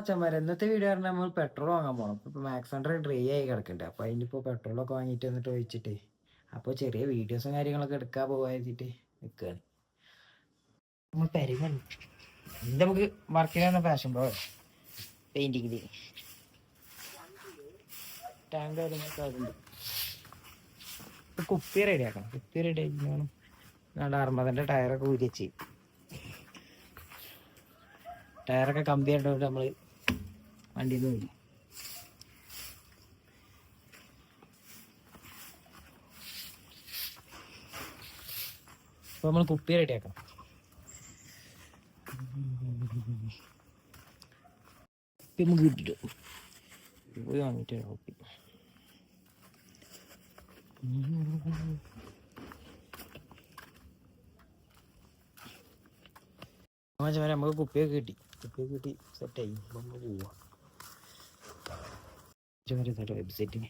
ചമാര ഇന്നത്തെ വീഡിയോ പറഞ്ഞാൽ നമ്മൾ പെട്രോൾ വാങ്ങാൻ പോകണം. ഇപ്പോൾ മാക്സ് ഹൺഡ്ര ഡ്രൈ ആയി കിടക്കുന്നുണ്ട്. അപ്പോൾ അതിനിപ്പോൾ പെട്രോളൊക്കെ വാങ്ങിയിട്ട് വന്നിട്ട് ഒഴിച്ചിട്ട് അപ്പോൾ ചെറിയ വീഡിയോസും കാര്യങ്ങളൊക്കെ എടുക്കാൻ പോകാതിട്ട് നിൽക്കുകയാണ്. നമ്മൾ പരിഗണി ഇത് നമുക്ക് വർക്കിന് ഫാഷൻ പ്രോ പെയിൻറ്റിങ്ങിൽ ടാങ്ക് കാര്യങ്ങളൊക്കെ അതുണ്ട്. ഇപ്പോൾ കുപ്പി റെഡി ആക്കണം. കുപ്പി റെഡി ആക്കി വേണം. ഞങ്ങളുടെ അറുപതിൻ്റെ ടയറൊക്കെ ഊരിച്ച് ടയറൊക്കെ കമ്പി ആയിട്ട് നമ്മൾ വണ്ടിയിൽ നിന്ന് വരും. അപ്പോൾ നമ്മൾ കുപ്പി റെഡിയാക്കണം. കുപ്പി നമുക്ക് കിട്ടിട്ടു പോയി വാങ്ങിയിട്ട് കുപ്പി നമുക്ക് കുപ്പിയൊക്കെ കിട്ടി സെറ്റായി. നമ്മൾ പോവാ വെബ്സൈറ്റിന്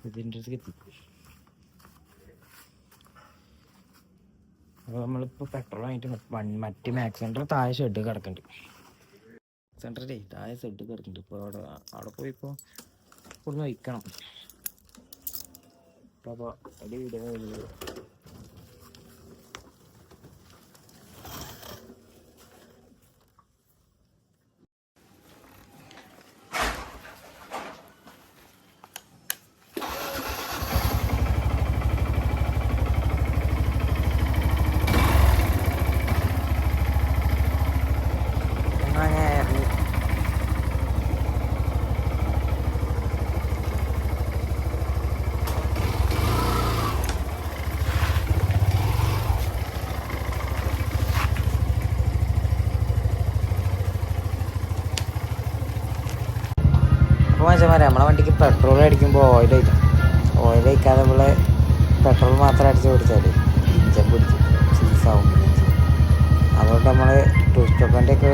ഇതിൻ്റെ അടുത്ത് എത്തി. അപ്പോൾ നമ്മളിപ്പോൾ പെട്രോൾ ആയിട്ട് മറ്റ് മാക്സ് ഹൺഡ്ര താഴെ ഷെഡ് കിടക്കുന്നുണ്ട്. മാക്സ് ഹൺഡ്രേ താഴെ ഷെഡ് കിടക്കുന്നുണ്ട്. ഇപ്പോൾ അവിടെ പോയി ഇപ്പോൾ ഇവിടുന്ന് വയ്ക്കണം. അപ്പോൾ ഒരു വീഡിയോ നമ്മളെ വണ്ടിക്ക് പെട്രോൾ അടിക്കുമ്പോൾ ഓയിൽ ഒഴിക്കാതെ നമ്മൾ പെട്രോൾ മാത്രം അടിച്ച് പിടിച്ചാൽ ഇഞ്ചൻ പിടിച്ച് ചീസാവും. അതുകൊണ്ട് നമ്മൾ ടൂ സ്റ്റോപ്പിൻ്റെ ഒക്കെ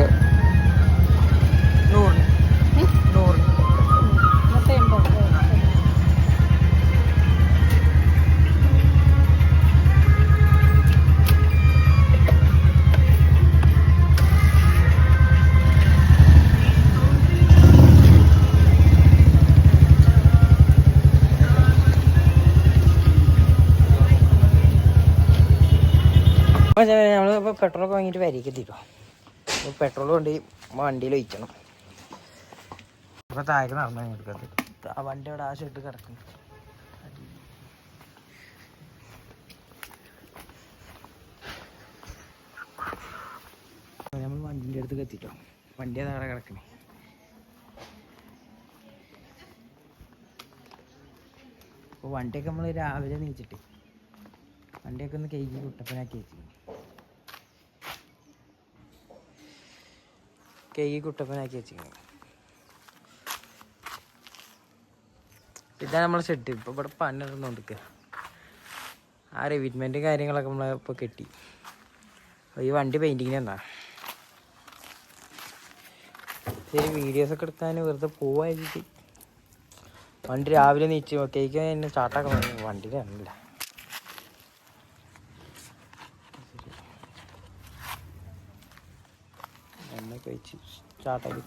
100 നമ്മളിപ്പോൾ പെട്രോളൊക്കെ വാങ്ങിയിട്ട് വരിക്ക് എത്തിട്ടോ. അപ്പോൾ പെട്രോൾ കൊണ്ട് വണ്ടിയിൽ ഒഴിക്കണം. അപ്പോൾ താഴേക്ക് നടന്നു എടുക്കരുത്. ആ വണ്ടി അവിടെ ആ ഷെഡ് കിടക്കുന്നു. നമ്മൾ വണ്ടിൻ്റെ അടുത്ത് എത്തിട്ടോ. വണ്ടി താഴെ കിടക്കണേ. അപ്പോൾ വണ്ടിയൊക്കെ നമ്മൾ രാവിലെ നീച്ചിട്ട് വണ്ടിയൊക്കെ ഒന്ന് കഴുകി കുട്ടപ്പനാക്കി വെച്ചിരുന്നു. ഇതാണ് നമ്മളെ ഷെഡ്. ഇപ്പോൾ ഇവിടെ പണി നടന്നുകൊണ്ടിരിക്കുക. ആ റിവിറ്റ്മെൻറ്റ് കാര്യങ്ങളൊക്കെ നമ്മളിപ്പോൾ കെട്ടി. അപ്പോൾ ഈ വണ്ടി പെയിൻറ്റിങ്ങിന് എന്താ ശരി വീഡിയോസൊക്കെ എടുക്കാൻ വെറുതെ പോവാതിട്ട് വണ്ടി രാവിലെ നീച്ച് കേക്ക് എന്നെ സ്റ്റാർട്ടാക്കാൻ വണ്ടി തന്നില്ല. എണ്ണയൊക്കെ വെച്ച് സ്റ്റാർട്ടാക്കി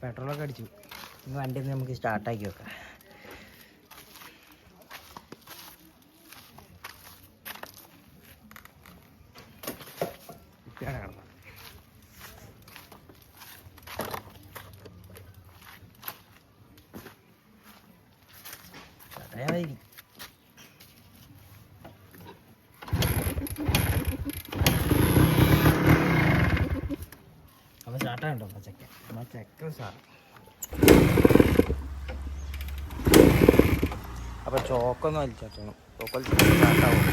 പെട്രോളൊക്കെ അടിച്ചു. ഇനി വണ്ടി ഒന്ന് നമുക്ക് സ്റ്റാർട്ടാക്കി വെക്കാം. കിടന്നു അപ്പോൾ സ്റ്റാർട്ടാകണ്ടോ ചെക്ക സാർ. അപ്പോൾ ചോക്കൊന്ന് വലിച്ചോട്ടണം. ചോക്ക് സ്റ്റാർട്ടാവും.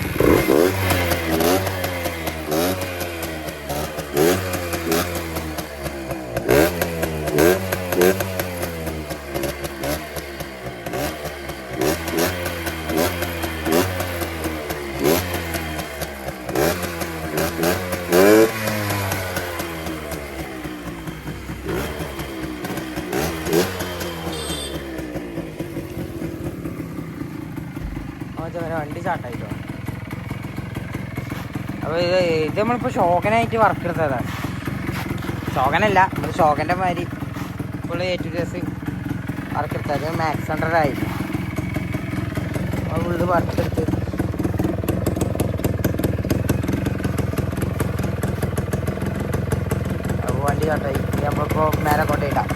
വണ്ടി സ്റ്റാർട്ടായിട്ടോ. അപ്പോൾ ഇത് നമ്മളിപ്പോൾ ഷോക്കനായിട്ട് വർക്ക് എടുത്തതാണ്. ഷോക്കനല്ല, നമ്മൾ ഷോക്കൻ്റെ മാതിരി ഇപ്പോൾ A2S വർക്ക് എടുത്തത്. മാക്സ് 100 ആയിരുന്നു ഫുള്ള് വർക്ക് എടുത്ത്. അപ്പോൾ വണ്ടി സ്റ്റാർട്ടായി. നമ്മളിപ്പോൾ മേലെ കൊണ്ടിടാം.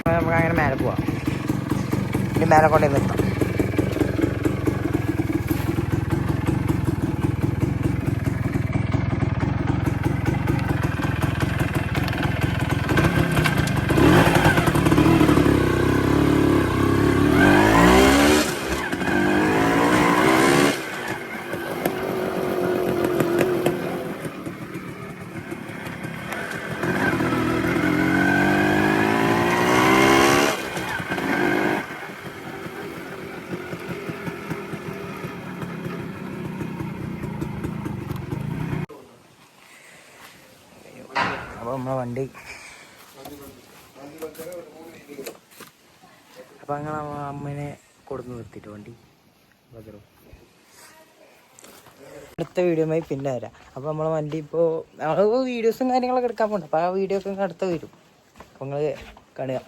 നമുക്ക് അങ്ങനെ മേലെ പോവാം. ഇനി മേലെ കൊണ്ടേ നിർത്താം. അപ്പോൾ നമ്മളെ വണ്ടി അപ്പോൾ അങ്ങനെ അമ്മേനെ കൊടുന്ന് നിർത്തിയിട്ട് വണ്ടി ബദറു. അടുത്ത വീഡിയോയുമായി പിന്നെ വരാം. അപ്പോൾ നമ്മളെ വണ്ടി ഇപ്പോൾ നമ്മൾ വീഡിയോസും കാര്യങ്ങളൊക്കെ എടുക്കാൻ പോകുന്നുണ്ട്. അപ്പോൾ ആ വീഡിയോ ഒക്കെ അടുത്ത് വരും. അപ്പോൾ നിങ്ങൾ കാണുക.